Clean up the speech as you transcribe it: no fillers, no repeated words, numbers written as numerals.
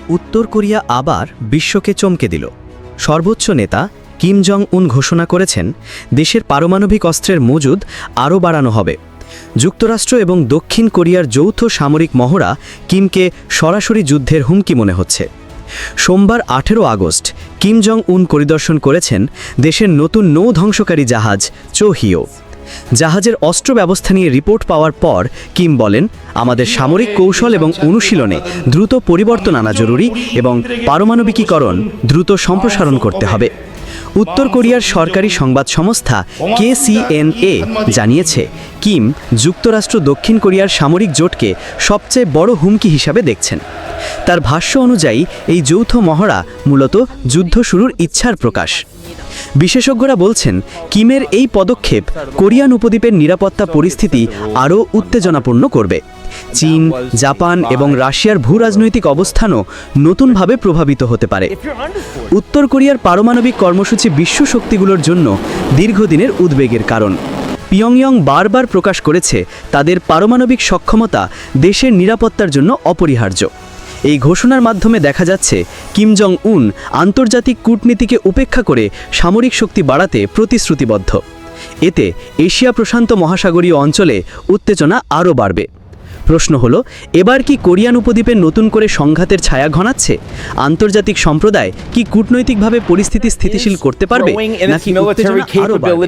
উত্তর কোরিয়া আবার বিশ্বকে চমকে দিল। সর্বোচ্চ নেতা কিম জং উন ঘোষণা করেছেন দেশের পারমাণবিক অস্ত্রের মজুদ আরও বাড়ানো হবে। যুক্তরাষ্ট্র এবং দক্ষিণ কোরিয়ার যৌথ সামরিক মহড়া কিমকে সরাসরি যুদ্ধের হুমকি মনে হচ্ছে। সোমবার 18 আগস্ট কিম জং উন পরিদর্শন করেছেন দেশের নতুন নৌ ধ্বংসকারী জাহাজ চোহিও। জাহাজের অস্ত্র ব্যবস্থা নিয়ে রিপোর্ট পাওয়ার পর কিম বলেন, আমাদের সামরিক কৌশল এবং অনুশীলনে দ্রুত পরিবর্তন আনা জরুরি এবং পারমাণবিকীকরণ দ্রুত সম্প্রসারণ করতে হবে। উত্তর কোরিয়ার সরকারি সংবাদ সংস্থা KCNA জানিয়েছে, কিম যুক্তরাষ্ট্র দক্ষিণ কোরিয়ার সামরিক জোটকে সবচেয়ে বড় হুমকি হিসাবে দেখছেন। তার ভাষ্য অনুযায়ী এই যৌথ মহড়া মূলত যুদ্ধ শুরুর ইচ্ছার প্রকাশ। বিশেষজ্ঞরা বলছেন, কিমের এই পদক্ষেপ কোরিয়ান উপদ্বীপের নিরাপত্তা পরিস্থিতি আরও উত্তেজনাপূর্ণ করবে। চীন, জাপান এবং রাশিয়ার ভূরাজনৈতিক অবস্থানও নতুনভাবে প্রভাবিত হতে পারে। উত্তর কোরিয়ার পারমাণবিক কর্মসূচি বিশ্ব শক্তিগুলোর জন্য দীর্ঘদিনের উদ্বেগের কারণ। পিয়ংইয়ং বারবার প্রকাশ করেছে তাদের পারমাণবিক সক্ষমতা দেশের নিরাপত্তার জন্য অপরিহার্য। এই ঘোষণার মাধ্যমে দেখা যাচ্ছে কিম জং উন আন্তর্জাতিক কূটনীতিকে উপেক্ষা করে সামরিক শক্তি বাড়াতে প্রতিশ্রুতিবদ্ধ। এতে এশিয়া প্রশান্ত মহাসাগরীয় অঞ্চলে উত্তেজনা আরও বাড়বে। প্রশ্ন হলো, এবার কি কোরিয়ান উপদ্বীপে নতুন করে সংঘাতের ছায়া ঘনাচ্ছে? আন্তর্জাতিক সম্প্রদায় কি কূটনৈতিকভাবে পরিস্থিতি স্থিতিশীল করতে পারবে, নাকি উত্তেজনা আরও বাড়বে?